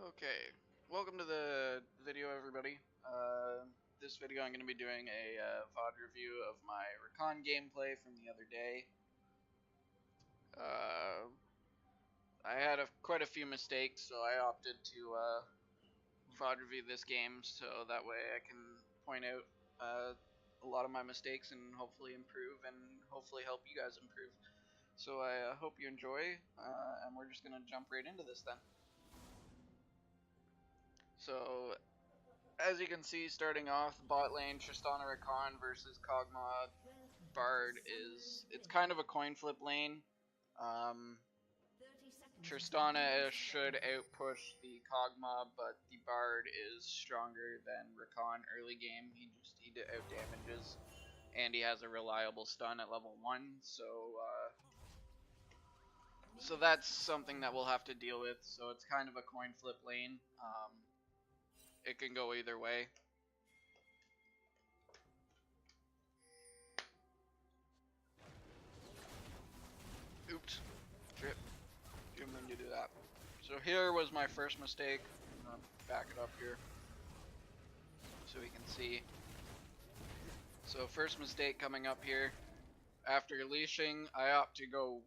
Okay, welcome to the video, everybody. This video I'm going to be doing a VOD review of my Rakan gameplay from the other day. I had quite a few mistakes, so I opted to VOD review this game, so that way I can point out a lot of my mistakes and hopefully improve, and hopefully help you guys improve. So I hope you enjoy, and we're just going to jump right into this then. So, as you can see, starting off, bot lane, Tristana Rakan versus Kog'Maw Bard it's kind of a coin flip lane. Tristana should outpush the Kog'Maw, but the Bard is stronger than Rakan early game. He out damages, and he has a reliable stun at level 1, so that's something that we'll have to deal with. So it's kind of a coin flip lane. It can go either way. Oops. Trip. Didn't mean to do that. So here was my first mistake. I'm gonna back it up here so we can see. So first mistake coming up here. After leashing, I opt to go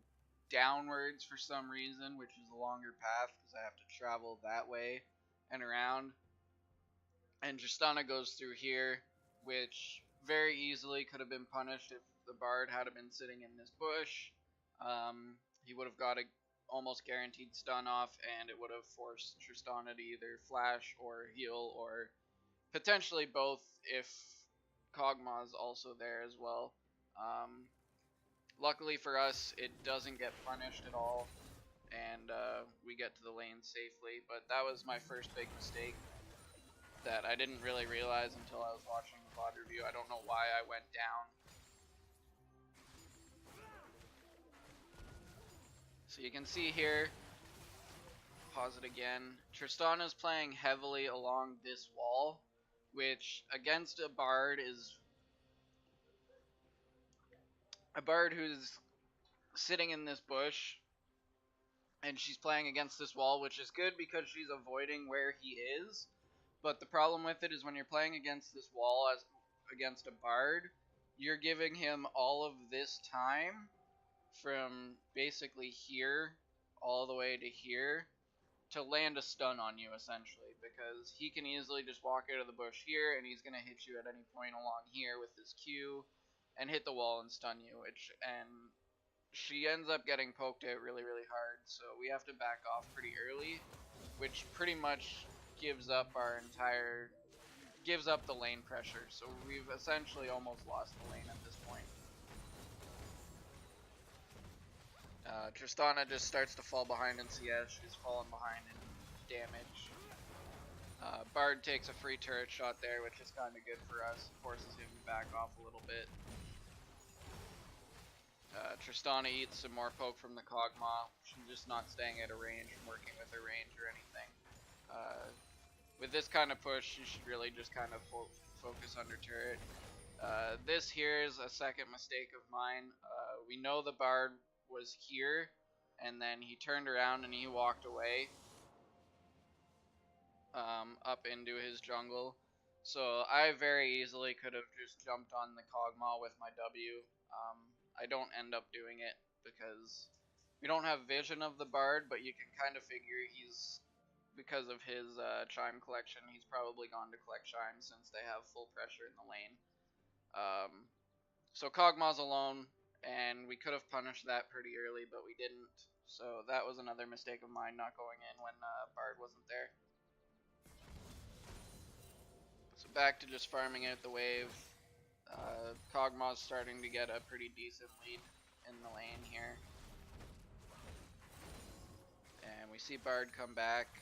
downwards for some reason, which is a longer path because I have to travel that way and around. And Tristana goes through here, which very easily could have been punished if the Bard had been sitting in this bush. He would have got a almost guaranteed stun off, and it would have forced Tristana to either flash or heal, or potentially both if Kog'Maw's also there as well. Luckily for us, it doesn't get punished at all, and we get to the lane safely, but that was my first big mistake that I didn't really realize until I was watching the VOD review. I don't know why I went down. So you can see here, pause it again, Tristana's playing heavily along this wall, which against a Bard is a Bard who's sitting in this bush, and she's playing against this wall, which is good because she's avoiding where he is. But the problem with it is when you're playing against this wall as against a Bard, you're giving him all of this time from basically here all the way to here to land a stun on you, essentially, because he can easily just walk out of the bush here and he's going to hit you at any point along here with his Q and hit the wall and stun you, and she ends up getting poked out really hard, so we have to back off pretty early, which pretty much gives up the lane pressure. So we've essentially almost lost the lane at this point. Tristana just starts to fall behind in CS. She's fallen behind in damage. Bard takes a free turret shot there, which is kind of good for us. Forces him to back off a little bit. Tristana eats some more poke from the Kog'Maw. She's just not staying at a range and working with her range or anything. With this kind of push, she should really just kind of focus on her turret. This here is a second mistake of mine. We know the Bard was here, and then he turned around and he walked away up into his jungle. So I very easily could have just jumped on the Kog'Maw with my W. I don't end up doing it because we don't have vision of the Bard, but you can kind of figure because of his chime collection, he's probably gone to collect chime since they have full pressure in the lane. So Kog'Maw's alone, and we could have punished that pretty early, but we didn't. So that was another mistake of mine, not going in when Bard wasn't there. So back to just farming out the wave. Kog'Maw's starting to get a pretty decent lead in the lane here. And we see Bard come back.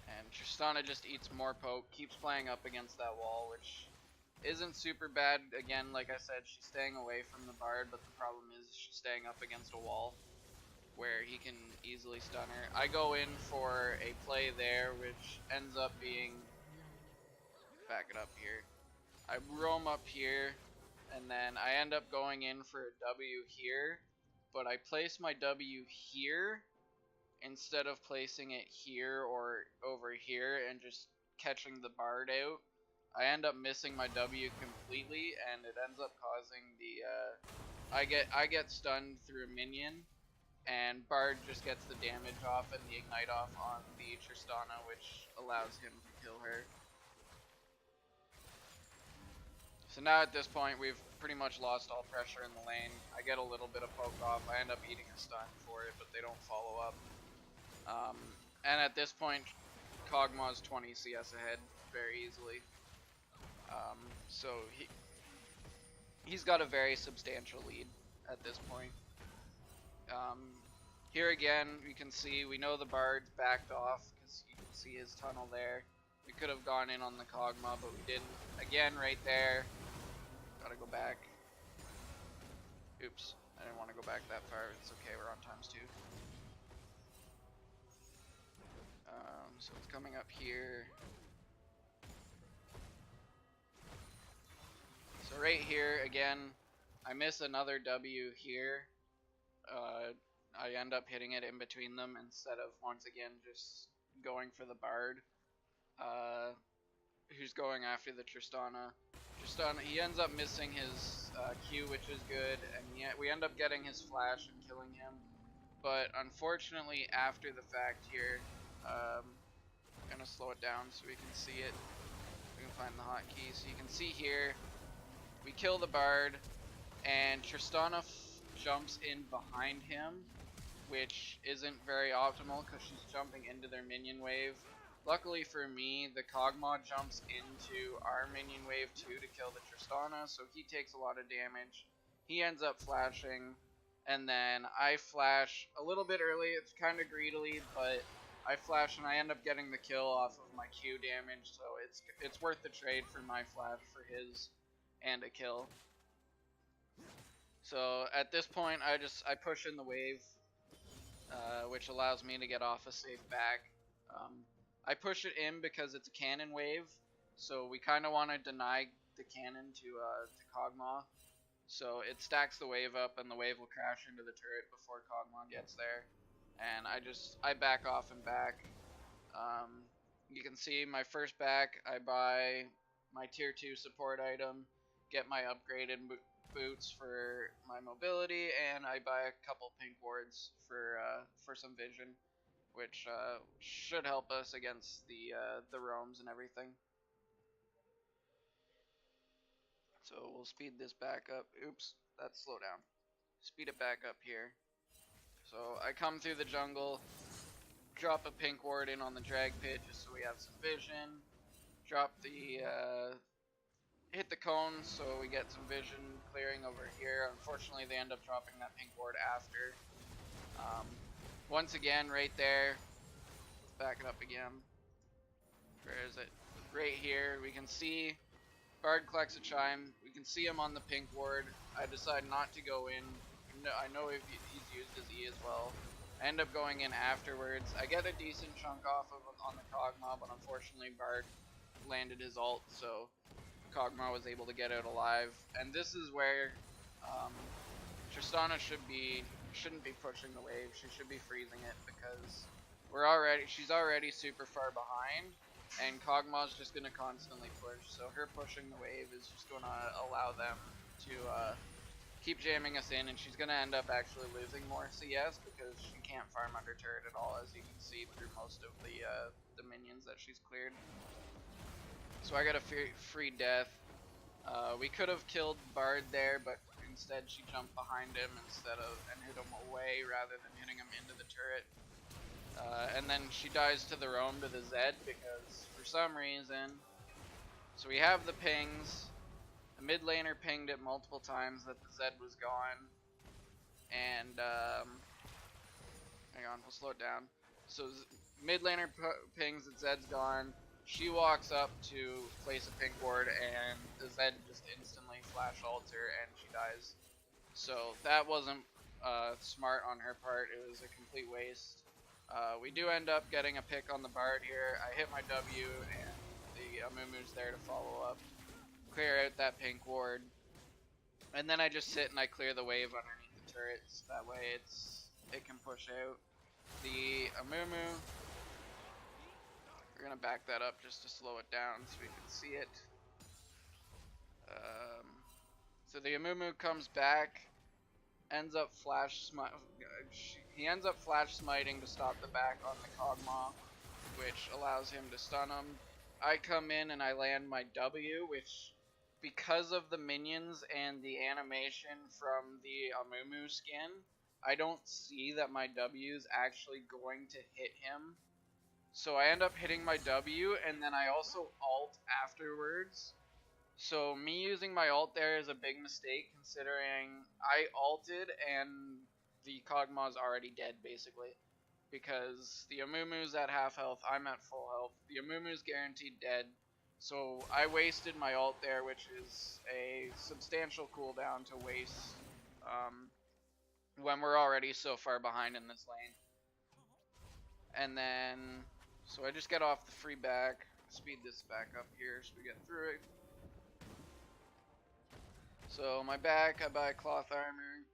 And Tristana just eats more poke, keeps playing up against that wall, which isn't super bad. Again, like I said, she's staying away from the Bard, but the problem is she's staying up against a wall where he can easily stun her. I go in for a play there, which ends up being... Back it up here. I roam up here, and then I end up going in for a W here, but I place my W here, instead of placing it here or over here and just catching the Bard out, I end up missing my W completely, and it ends up causing the I get stunned through a minion, and Bard just gets the damage off and the ignite off on the Tristana, which allows him to kill her. So now at this point, we've pretty much lost all pressure in the lane. I get a little bit of poke off. I end up eating a stun for it, but they don't follow up. And at this point, Kog'Maw's 20 CS ahead very easily. So he's got a very substantial lead at this point. Here again, you can see, we know the Bard's backed off because you can see his tunnel there. We could have gone in on the Kog'Maw, but we didn't. Again, right there. Gotta go back. Oops, I didn't want to go back that far. It's okay, we're on ×2. So it's coming up here. So right here, again, I miss another W here. I end up hitting it in between them instead of, once again, just going for the Bard. Who's going after the Tristana. He ends up missing his Q, which is good, and yet we end up getting his flash and killing him. But unfortunately, after the fact here, I'm gonna slow it down so we can see it. We can find the hotkey. So you can see here, we kill the Bard, and Tristana jumps in behind him, which isn't very optimal because she's jumping into their minion wave. Luckily for me, the Kog'Maw jumps into our minion wave too to kill the Tristana, so he takes a lot of damage. He ends up flashing, and then I flash a little bit early. It's kind of greedily, but I flash and I end up getting the kill off of my Q damage, so it's worth the trade for my flash for his and a kill. So at this point, I push in the wave, which allows me to get off a safe back. I push it in because it's a cannon wave, so we kind of want to deny the cannon to Kog'Maw. So it stacks the wave up, and the wave will crash into the turret before Kog'Maw gets there. And I back off and back. You can see my first back, I buy my tier 2 support item, get my upgraded boots for my mobility, and I buy a couple pink wards for some vision, which should help us against the roams and everything. So we'll speed this back up. Oops, that's slow down. Speed it back up here. So I come through the jungle, drop a pink ward in on the drag pit just so we have some vision. Drop the hit the cone so we get some vision clearing over here. Unfortunately, they end up dropping that pink ward after. Once again, right there. Let's back it up again. Where is it? Right here. We can see Bard collects a chime. We can see him on the pink ward. I decide not to go in. I know if he's used his E as well. I end up going in afterwards. I get a decent chunk off of on the Kog'Maw, but unfortunately Bard landed his ult, so Kog'Maw was able to get out alive. And this is where Tristana shouldn't be pushing the wave. She should be freezing it because she's already super far behind, and Kog'Maw's just gonna constantly push. So her pushing the wave is just gonna allow them to keep jamming us in, and she's gonna end up actually losing more CS because she can't farm under turret at all, as you can see through most of the minions that she's cleared. So I got a free death. We could have killed Bard there, but instead she jumped behind him and hit him away rather than hitting him into the turret. And then she dies to the roam to the Zed because for some reason, so we have the pings. The mid laner pinged it multiple times that the Zed was gone, and hang on, we'll slow it down. So mid laner pings that Zed's gone. She walks up to place a pink ward, and the Zed just instantly flash ults her, and she dies. So that wasn't smart on her part. It was a complete waste. We do end up getting a pick on the Bard here. I hit my W, and the Amumu's there to follow up. Clear out that pink ward, and then I just sit and I clear the wave underneath the turrets. That way it can push out. the Amumu. We're gonna back that up just to slow it down so we can see it. So the Amumu comes back, ends up he ends up flash smiting to stop the back on the Kog'Maw, which allows him to stun him. I come in and I land my W, which, because of the minions and the animation from the Amumu skin, I don't see that my W is actually going to hit him. So I end up hitting my W, and then I also ult afterwards. So me using my ult there is a big mistake, considering I ulted and the Kog'Maw's already dead, basically. Because the Amumu's at half health, I'm at full health. The Amumu's guaranteed dead. So I wasted my ult there, which is a substantial cooldown to waste when we're already so far behind in this lane. And then, so I just get off the free back, speed this back up here so we get through it. So my back, I buy cloth armor.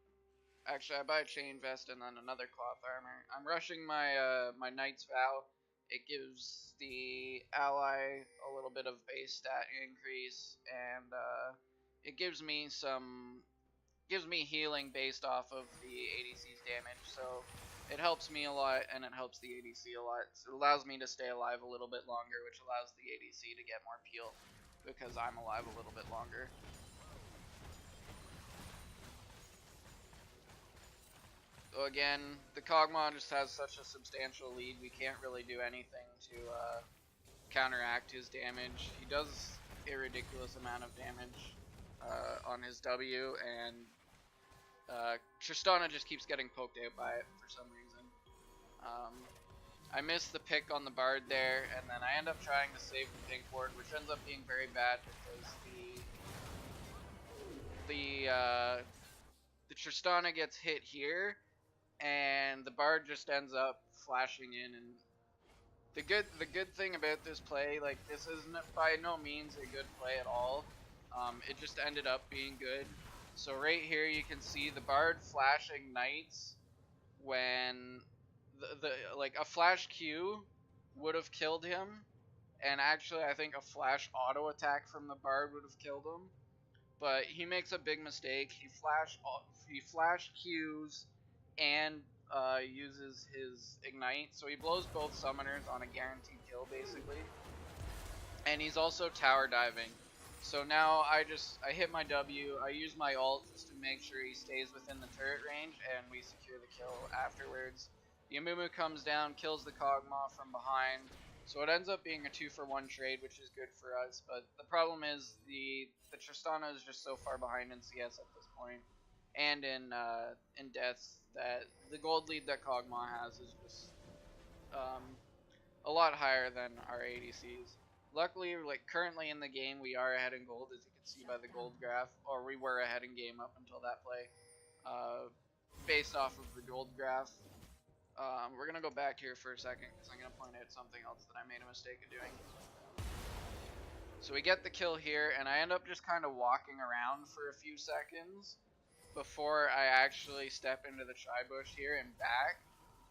Actually, I buy a chain vest and then another cloth armor. I'm rushing my my Knight's Vow. It gives the ally a little bit of base stat increase, and it gives me healing based off of the ADC's damage. So it helps me a lot, and it helps the ADC a lot. So it allows me to stay alive a little bit longer, which allows the ADC to get more peel because I'm alive a little bit longer. So again, the Kog'Maw just has such a substantial lead, we can't really do anything to counteract his damage. He does a ridiculous amount of damage on his W, and Tristana just keeps getting poked out by it for some reason. I missed the pick on the Bard there, and then I end up trying to save the pink ward, which ends up being very bad because the Tristana gets hit here, and the Bard just ends up flashing in. And the good thing about this play, like, this isn't by no means a good play at all. It just ended up being good. So right here you can see the Bard flash ignites when the like a flash Q would have killed him, and actually I think a flash auto attack from the Bard would have killed him. But he makes a big mistake. He flash Qs and uses his ignite, so he blows both summoners on a guaranteed kill basically. And he's also tower diving. So now I hit my W, I use my ult just to make sure he stays within the turret range, and we secure the kill afterwards. The Amumu comes down, kills the Kog'Maw from behind, so it ends up being a 2-for-1 trade, which is good for us. But the problem is the Tristana is just so far behind in CS at this point, and in deaths, that the gold lead that Kog'Maw has is just a lot higher than our ADCs. Luckily, like, currently in the game, we are ahead in gold, as you can see by the gold graph, or we were ahead in game up until that play, based off of the gold graph. We're gonna go back here for a second, because I'm gonna point out something else that I made a mistake of doing. So we get the kill here, and I end up just kind of walking around for a few seconds before I actually step into the tri-bush here and back.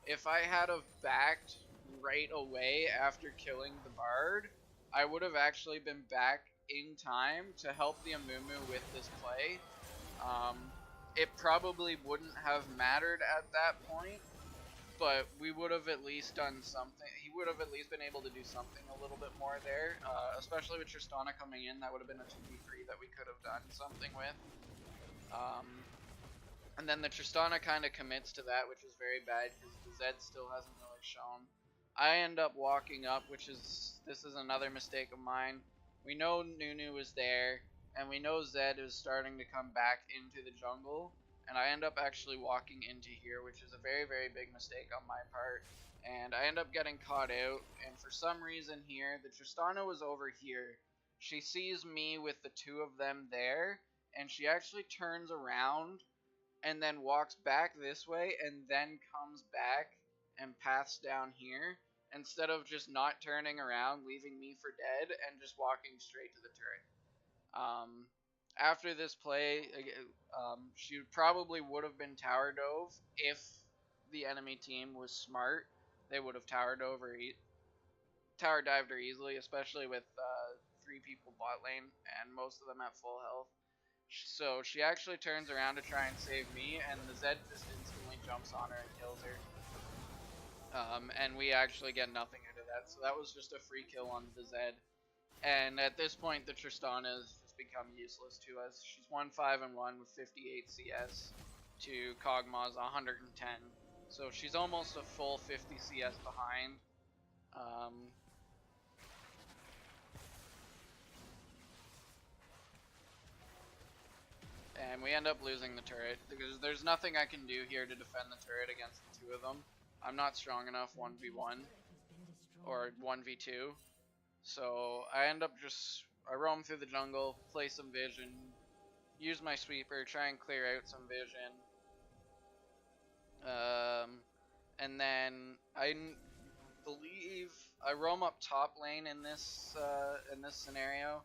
If I had have backed right away after killing the Bard, I would have actually been back in time to help the Amumu with this play. It probably wouldn't have mattered at that point, but we would have at least done something. He would have at least been able to do something a little bit more there, especially with Tristana coming in. That would have been a 2v3 that we could have done something with. And then the Tristana kind of commits to that, which is very bad because the Zed still hasn't really shown. I end up walking up, this is another mistake of mine. We know Nunu is there, and we know Zed is starting to come back into the jungle, and I end up actually walking into here, which is a very, very big mistake on my part. And I end up getting caught out, and for some reason here, the Tristana was over here. She sees me with the two of them there, and she actually turns around and then walks back this way and then comes back and paths down here, instead of just not turning around, leaving me for dead, and just walking straight to the turret. After this play, she probably would have been tower dove if the enemy team was smart, they would have tower dived her easily, especially with 3 people bot lane and most of them at full health. So she actually turns around to try and save me, and the Zed just instantly jumps on her and kills her. And we actually get nothing out of that, so that was just a free kill on the Zed. And at this point, the Tristana has just become useless to us. She's 1-5-1 with 58 CS to Kog'Maw's 110. So she's almost a full 50 CS behind. And we end up losing the turret because there's nothing I can do here to defend the turret against the 2 of them. I'm not strong enough 1v1 or 1v2. So I end up I roam through the jungle, play some vision, use my sweeper, try and clear out some vision. And then I believe I roam up top lane in this scenario.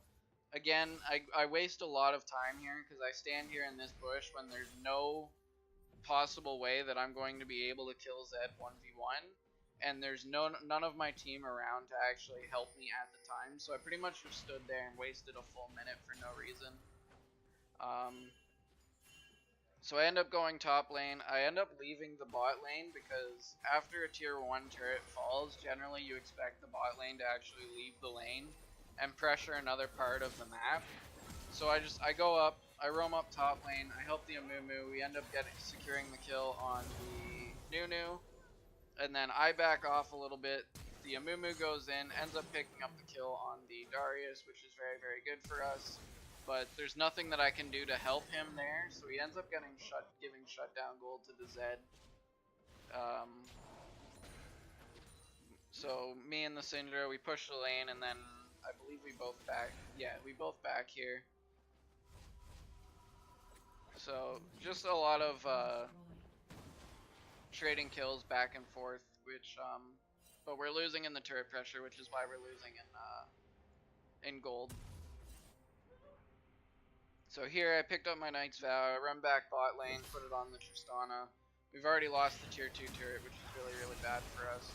Again, I waste a lot of time here because I stand here in this bush when there's no possible way that I'm going to be able to kill Zed 1v1, and there's none of my team around to actually help me at the time, so I pretty much just stood there and wasted a full minute for no reason. So I end up going top lane. I end up leaving the bot lane because after a tier 1 turret falls, generally you expect the bot lane to actually leave the lane and pressure another part of the map. So I go up, I roam up top lane, I help the Amumu, we end up securing the kill on the Nunu, and then I back off a little bit. The Amumu goes in, ends up picking up the kill on the Darius, which is very, very good for us. But there's nothing that I can do to help him there, so he ends up giving shutdown gold to the Zed. So me and the Syndra, we push the lane, and then I believe we both back. Yeah, we both back here. So just a lot of trading kills back and forth, but we're losing in the turret pressure, which is why we're losing in gold. So here I picked up my Knight's Vow, I run back bot lane, put it on the Tristana. We've already lost the tier 2 turret, which is really, really bad for us.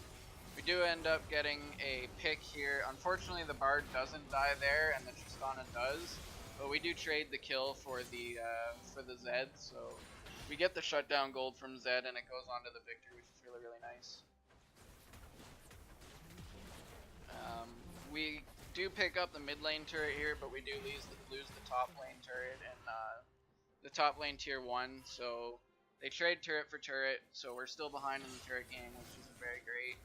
We do end up getting a pick here. Unfortunately, the Bard doesn't die there, and the Tristana does. But we do trade the kill for the Zed, so we get the shutdown gold from Zed, and it goes on to the victory, which is really, really nice. We do pick up the mid lane turret here, but we do lose the top lane turret and the top lane tier 1. So they trade turret for turret, so we're still behind in the turret game, which isn't very great.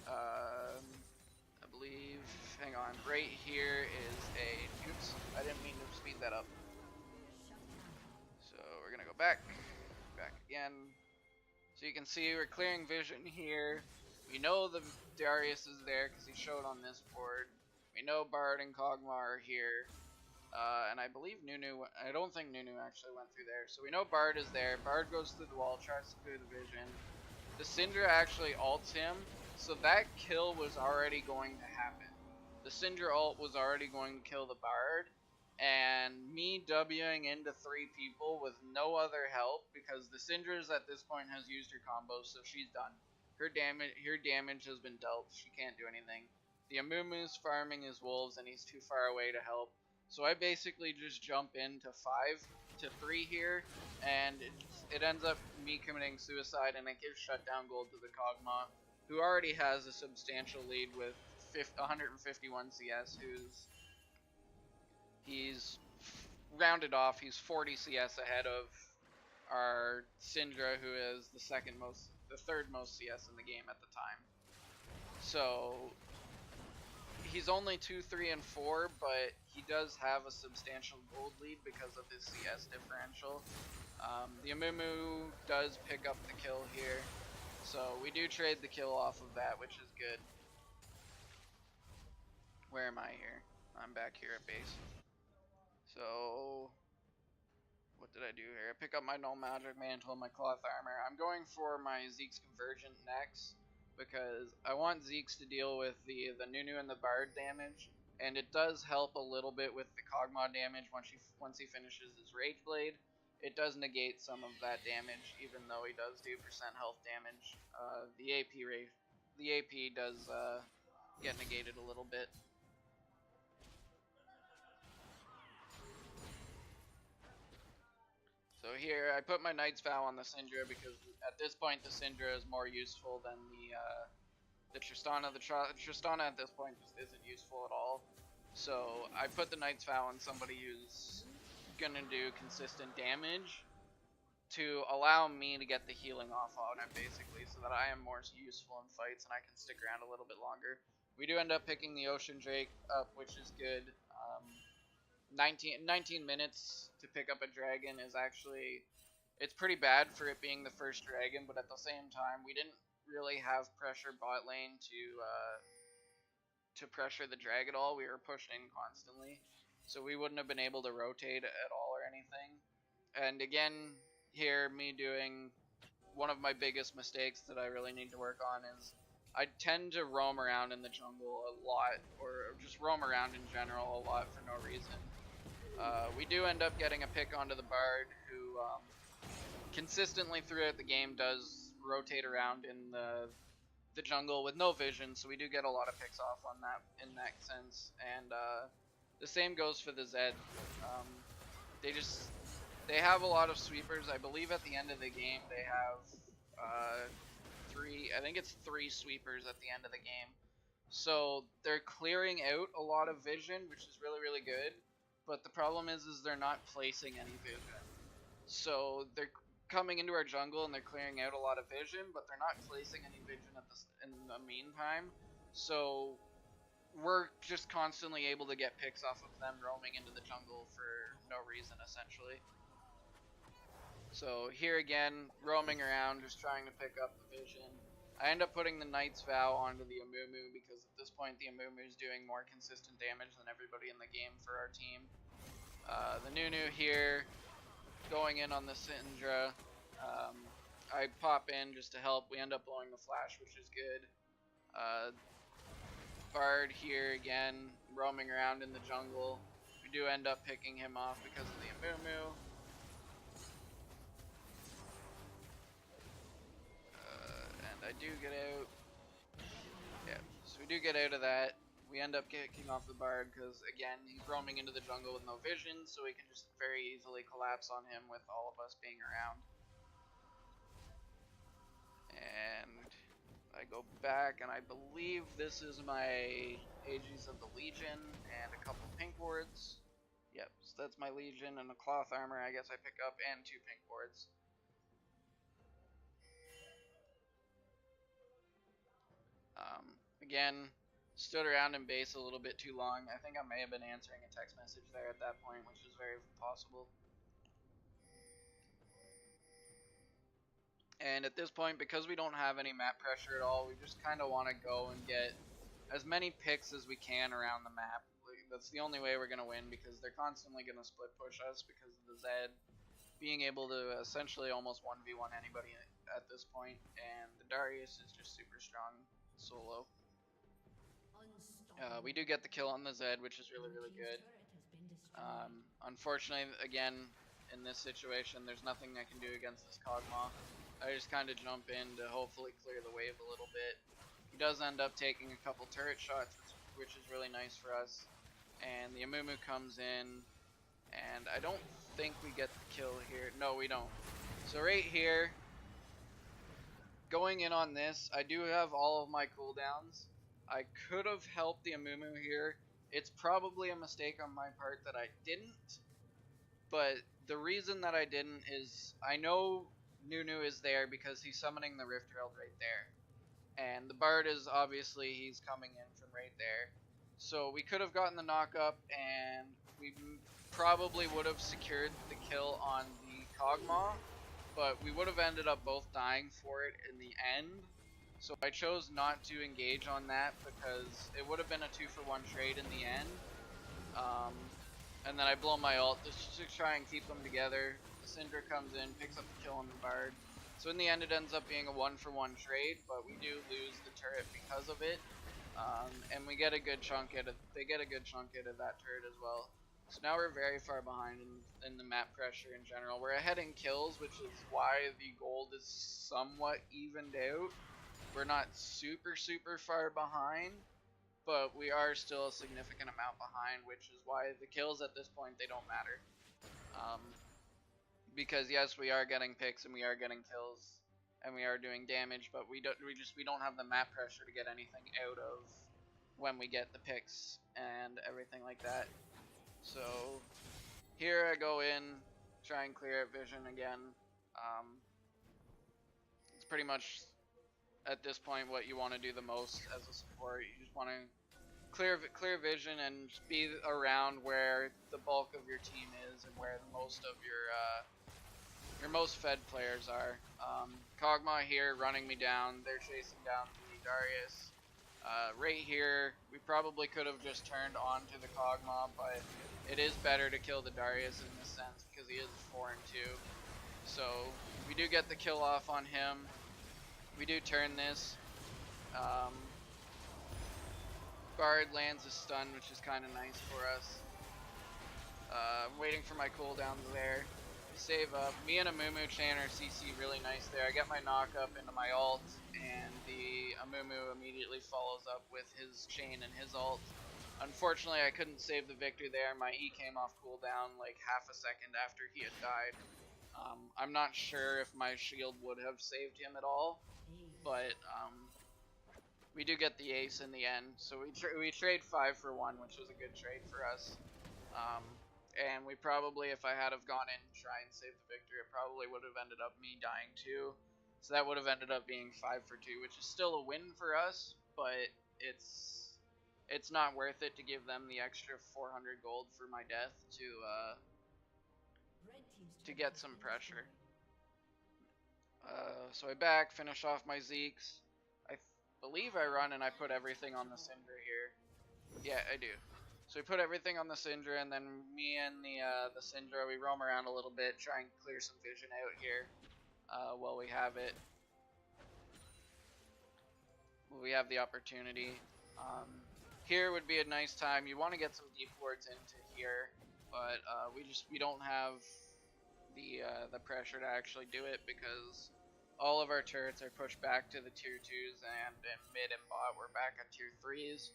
I believe, hang on, right here is oops, I didn't mean to speed that up. So we're gonna go back again. So you can see we're clearing vision here. We know the Darius is there because he showed on this board. We know Bard and Kog'Maw are here. And I believe Nunu, I don't think Nunu actually went through there. So we know Bard is there. Bard goes through the wall, tries to clear the vision. The Syndra actually ults him. So that kill was already going to happen. The Syndra ult was already going to kill the Bard. And me Wing into 3 people with no other help, because the Syndra's at this point has used her combo, so she's done. Her damage has been dealt. She can't do anything. The Amumu's farming his wolves, and he's too far away to help. So I basically just jump into 5-3 here, and it ends up me committing suicide, and it gives shutdown gold to the Kog'Maw, who already has a substantial lead with 151 CS. He's rounded off. He's 40 CS ahead of our Syndra, who is the third most CS in the game at the time. So he's only 2, 3, and 4, but he does have a substantial gold lead because of his CS differential. The Amumu does pick up the kill here, so we do trade the kill off of that, which is good. Where am I here? I'm back here at base. So what did I do here? I pick up my Null Magic Mantle and my Cloth Armor. I'm going for my Zeke's Convergent next, because I want Zeke's to deal with the Nunu and the Bard damage, and it does help a little bit with the Kog'Maw damage once he finishes his Rage Blade. it does negate some of that damage, even though he does do percent health damage. The AP does get negated a little bit. So here, I put my Knight's Vow on the Syndra because at this point the Syndra is more useful than the Tristana. The Tristana at this point just isn't useful at all. So I put the Knight's Vow on somebody who's gonna do consistent damage to allow me to get the healing off on it, basically, so that I am more useful in fights and I can stick around a little bit longer. We do end up picking the Ocean Drake up, which is good. 19 minutes to pick up a dragon is actually, it's pretty bad for it being the first dragon, but at the same time, we didn't really have pressure bot lane to pressure the drag at all. We were pushing constantly, so we wouldn't have been able to rotate at all or anything. And again, here, me doing one of my biggest mistakes that I really need to work on is I tend to roam around in the jungle a lot, or just roam around in general a lot for no reason. We do end up getting a pick onto the Bard, who consistently throughout the game does rotate around in the jungle with no vision, so we do get a lot of picks off on that in that sense. And the same goes for the Zed. They have a lot of sweepers. I believe at the end of the game they have I think it's three sweepers at the end of the game. So they're clearing out a lot of vision, which is really, really good. But the problem is they're not placing any vision. So they're coming into our jungle and they're clearing out a lot of vision, but they're not placing any vision in the meantime. So we're just constantly able to get picks off of them roaming into the jungle for no reason, essentially. So here again, roaming around, just trying to pick up the vision. I end up putting the Knight's Vow onto the Amumu because at this point the Amumu is doing more consistent damage than everybody in the game for our team. The Nunu here, going in on the Syndra. I pop in just to help. We end up blowing the flash, which is good. Bard here again, roaming around in the jungle. We do end up picking him off because of the Amumu. I do get out. Yeah, so we do get out of that. We end up kicking off the Bard because, again, he's roaming into the jungle with no vision, so we can just very easily collapse on him with all of us being around. And I go back, and I believe this is my Aegis of the Legion and a couple pink wards. Yep, so that's my Legion and a cloth armor I guess I pick up, and 2 pink wards. Again, stood around in base a little bit too long. I think I may have been answering a text message there at that point, which is very possible. And at this point, because we don't have any map pressure at all, we just kind of want to go and get as many picks as we can around the map. That's the only way we're going to win, because they're constantly going to split push us because of the Zed being able to essentially almost 1v1 anybody at this point, and the Darius is just super strong solo. We do get the kill on the Zed, which is really, really good. Unfortunately, again, in this situation, there's nothing I can do against this Kog'Maw. I just kind of jump in to hopefully clear the wave a little bit. He does end up taking a couple turret shots, which is really nice for us. And the Amumu comes in, and I don't think we get the kill here. No, we don't. So right here, going in on this, I do have all of my cooldowns. I could have helped the Amumu here. It's probably a mistake on my part that I didn't, but the reason that I didn't is I know Nunu is there because he's summoning the Rift Herald right there. And the Bard is obviously, he's coming in from right there. So we could have gotten the knock up, and we probably would have secured the kill on the Kog'Maw, but we would have ended up both dying for it in the end. So I chose not to engage on that because it would have been a 2-for-1 trade in the end. And then I blow my ult just to try and keep them together. The Syndra comes in, picks up the kill on the Bard. So in the end it ends up being a 1-for-1 trade, but we do lose the turret because of it. And we get a good chunk out of, they get a good chunk out of that turret as well. So now we're very far behind in the map pressure in general. We're ahead in kills, which is why the gold is somewhat evened out. We're not super far behind, but we are still a significant amount behind, which is why the kills at this point, they don't matter. Because yes, we are getting picks and we are getting kills and we are doing damage, but we don't have the map pressure to get anything out of when we get the picks and everything like that. So here I go in, try and clear out vision again. It's pretty much at this point what you want to do the most as a support. You just want to clear vision and be around where the bulk of your team is and where the most of your most fed players are. Kog'Maw here running me down. They're chasing down the Darius. Right here, we probably could have just turned onto the Kog'Maw, but it is better to kill the Darius in this sense because he is 4 and 2. So we do get the kill off on him. We do turn this. Bard lands a stun, which is kind of nice for us. I'm waiting for my cooldowns there. Save up. Me and Amumu chain our CC really nice there. I get my knock up into my ult, and the Amumu immediately follows up with his chain and his ult. Unfortunately, I couldn't save the victor there. My E came off cooldown like half a second after he had died. I'm not sure if my shield would have saved him at all, but we do get the ace in the end. So we trade 5 for 1, which was a good trade for us. And we probably, if I had have gone in and try and save the victor, it probably would have ended up me dying too. So that would have ended up being 5 for 2, which is still a win for us, but it's not worth it to give them the extra 400 gold for my death to get some pressure. So I finish off my Zeeks. I believe I run and I put everything on the Syndra here. Yeah, I do. So we put everything on the Syndra, and then me and the Syndra, we roam around a little bit, try and clear some vision out here while we have it. We have the opportunity. Here would be a nice time. You want to get some deep wards into here, but we don't have the pressure to actually do it because all of our turrets are pushed back to the tier 2s, and in mid and bot we're back at tier 3s.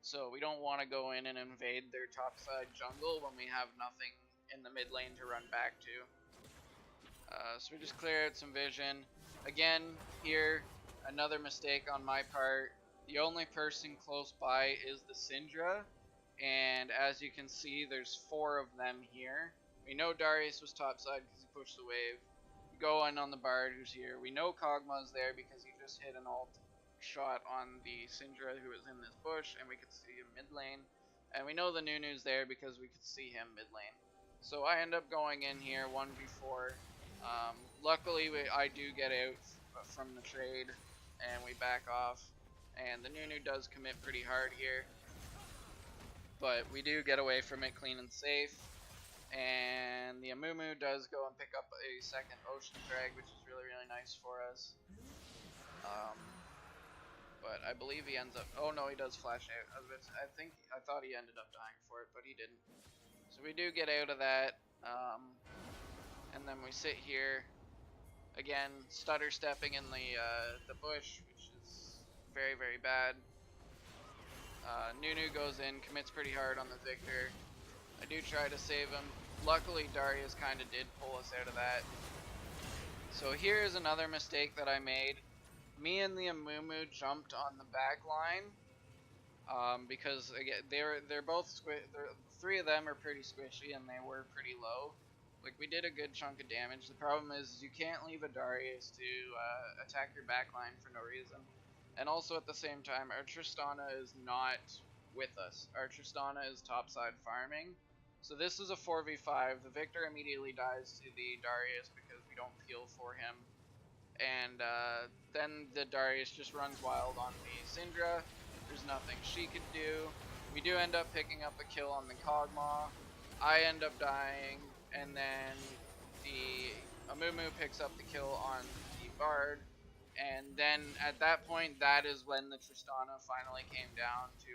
So we don't want to go in and invade their topside jungle when we have nothing in the mid lane to run back to. So we just clear out some vision. Again, here, another mistake on my part. The only person close by is the Syndra, and as you can see, there's 4 of them here. We know Darius was topside because he pushed the wave. We go in on the Bard who's here. We know Kog'Maw's there because he just hit an ult shot on the Syndra who was in this bush, and we could see him mid lane. And we know the Nunu's there because we could see him mid lane. So I end up going in here 1v4. Luckily, I do get out from the trade, and we back off. And the Nunu does commit pretty hard here, but we do get away from it clean and safe. And the Amumu does go and pick up a second Ocean Drag, which is really nice for us. But I believe he ends up... Oh no, he does flash out. I thought he ended up dying for it, but he didn't. So we do get out of that. And then we sit here. Again, stutter stepping in the bush, which is very bad. Nunu goes in, commits pretty hard on the Victor. I do try to save him. Luckily, Darius kind of did pull us out of that. So here's another mistake that I made. Me and the Amumu jumped on the back line because again they're both three of them are pretty squishy and they were pretty low. Like, we did a good chunk of damage. The problem is you can't leave a Darius to attack your back line for no reason. And also at the same time, our Tristana is not with us. Our Tristana is topside farming. So this is a 4v5. The Victor immediately dies to the Darius because we don't peel for him. And then the Darius just runs wild on the Syndra. There's nothing she could do. We do end up picking up a kill on the Kog'Maw. I end up dying, and then the Amumu picks up the kill on the Bard. And then at that point, that is when the Tristana finally came down to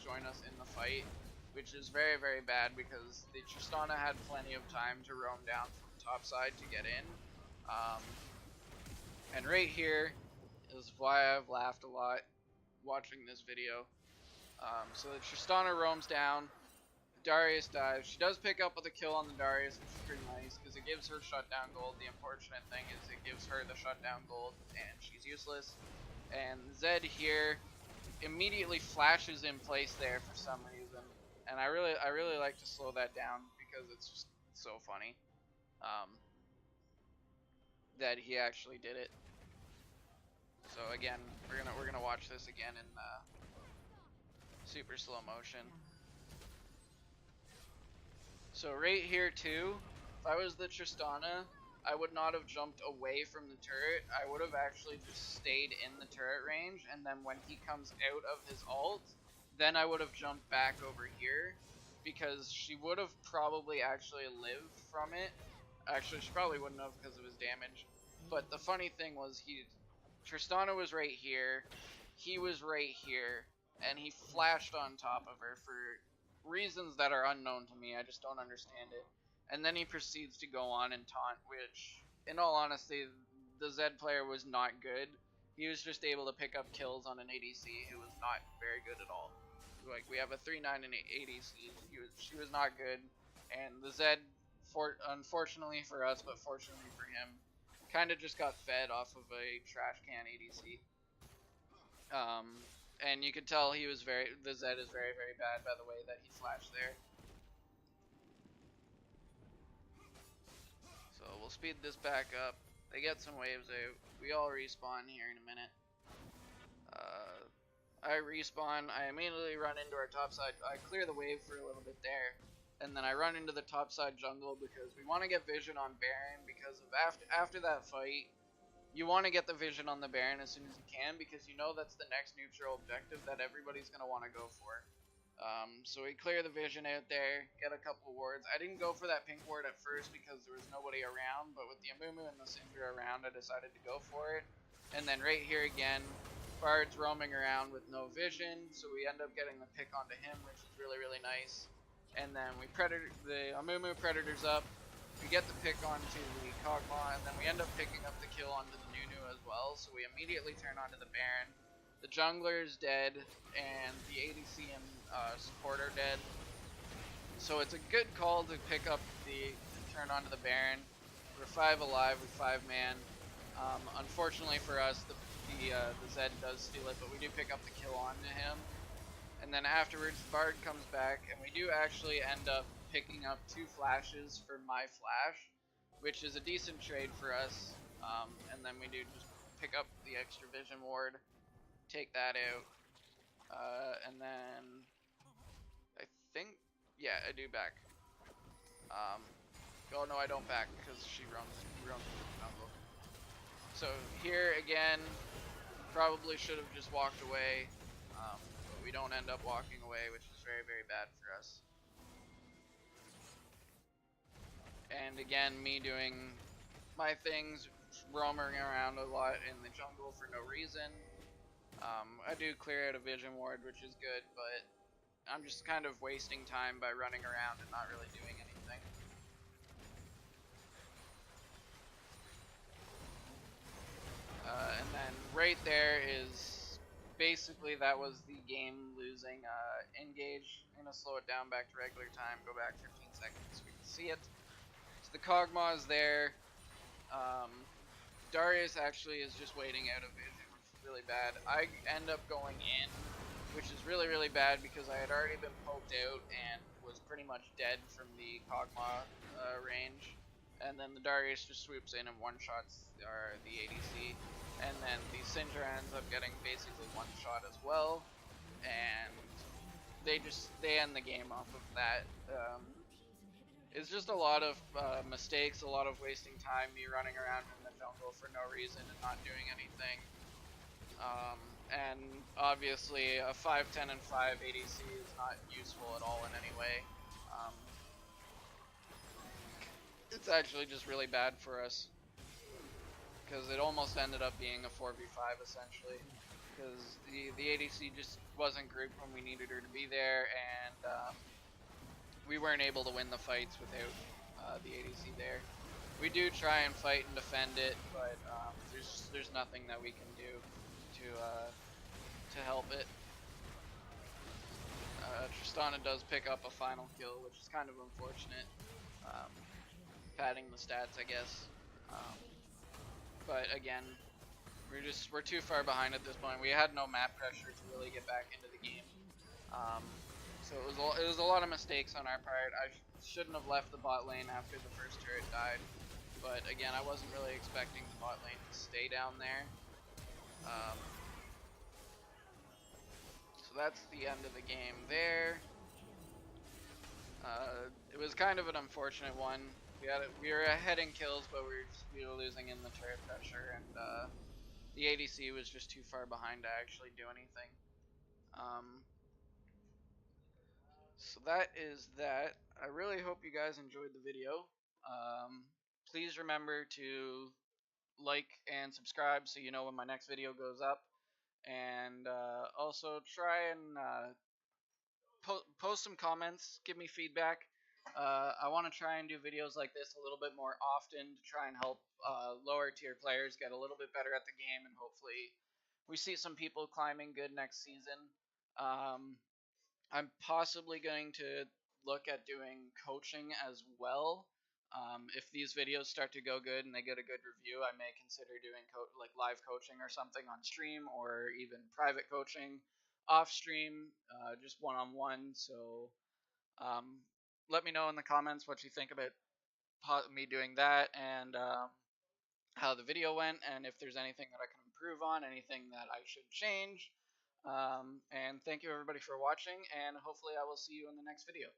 join us in the fight. which is very, very bad because the Tristana had plenty of time to roam down from the top side to get in. And right here is why I've laughed a lot watching this video. So the Tristana roams down, Darius dives. She does pick up with a kill on the Darius, which is pretty nice because it gives her shutdown gold. The unfortunate thing is it gives her the shutdown gold and she's useless. And Zed here immediately flashes in place there for some reason, and I really like to slow that down because it's just so funny that he actually did it. So again, we're gonna watch this again in super slow motion. So right here too, if I was the Tristana, I would not have jumped away from the turret. I would have actually just stayed in the turret range, and then when he comes out of his ult, then I would have jumped back over here, because she would have probably actually lived from it. Actually, she probably wouldn't have because of his damage. But the funny thing was, Tristana was right here, he was right here, and he flashed on top of her for reasons that are unknown to me. I just don't understand it. And then he proceeds to go on and taunt, which, in all honesty, the Zed player was not good. He was just able to pick up kills on an ADC who was not very good at all. Like, we have a 3-9 in ADC. She was not good. And the Zed, unfortunately for us, but fortunately for him, kind of just got fed off of a trash can ADC. And you could tell the Zed is very, very bad by the way that he flashed there. So we'll speed this back up. They get some waves out. We all respawn here in a minute. I respawn. I immediately run into our top side. I clear the wave for a little bit there, and then I run into the top side jungle because we want to get vision on Baron. Because of after that fight, you want to get the vision on the Baron as soon as you can, because you know that's the next neutral objective that everybody's gonna want to go for. So we clear the vision out there, get a couple wards. I didn't go for that pink ward at first because there was nobody around, but with the Amumu and the Syndra around, I decided to go for it. And then right here again, Bard's roaming around with no vision, so we end up getting the pick onto him, which is really, really nice. And then the Amumu Predator's up, we get the pick onto the Kog'Maw, and then we end up picking up the kill onto the Nunu as well, so we immediately turn onto the Baron. The jungler is dead, and the ADC and support are dead. So it's a good call to pick up turn onto the Baron. We're 5 alive with 5 man. Unfortunately for us, the Zed does steal it, but we do pick up the kill onto him. And then afterwards, Bard comes back, and we do actually end up picking up 2 flashes for my flash, which is a decent trade for us. And then we do just pick up the extra vision ward, take that out, and then I think, yeah, I do back. Oh no, I don't back because she runs to the jungle. So here again, probably should have just walked away, but we don't end up walking away, which is very, very bad for us. And again, me doing my things, roaming around a lot in the jungle for no reason. I do clear out a vision ward, which is good, but I'm just kind of wasting time by running around and not really doing anything. And then right there is basically that was the game losing engage. I'm gonna slow it down back to regular time, go back 15 seconds so we can see it. So the Kog'Maw is there. Darius actually is just waiting out of vision, which is really bad. I end up going in, which is really, really bad because I had already been poked out and was pretty much dead from the Kog'Maw range. And then the Darius just swoops in and one-shots the ADC. And then the Syndra ends up getting basically one-shot as well. And they end the game off of that. It's just a lot of mistakes, a lot of wasting time, me running around in the jungle for no reason and not doing anything. And obviously a 5, 10, and 5 ADC is not useful at all in any way. It's actually just really bad for us, because it almost ended up being a 4v5 essentially, because the ADC just wasn't grouped when we needed her to be there, and we weren't able to win the fights without the ADC there. We do try and fight and defend it, but there's nothing that we can do to help it. Tristana does pick up a final kill, which is kind of unfortunate. Padding the stats, I guess. But again, we're too far behind at this point. We had no map pressure to really get back into the game. So it was a lot of mistakes on our part. I shouldn't have left the bot lane after the first turret died. But again, I wasn't really expecting the bot lane to stay down there. So that's the end of the game there. It was kind of an unfortunate one. We were ahead in kills, but we were losing in the turret pressure, and the ADC was just too far behind to actually do anything. So that is that. I really hope you guys enjoyed the video. Please remember to like and subscribe so you know when my next video goes up. And also try and post some comments, give me feedback. I want to try and do videos like this a little bit more often to try and help lower tier players get a little bit better at the game, and hopefully we see some people climbing good next season. I'm possibly going to look at doing coaching as well. If these videos start to go good and they get a good review, I may consider doing like live coaching or something on stream, or even private coaching off stream, just one-on-one. So let me know in the comments what you think about me doing that, and how the video went, and if there's anything that I can improve on, anything that I should change. And thank you everybody for watching, and hopefully I will see you in the next video.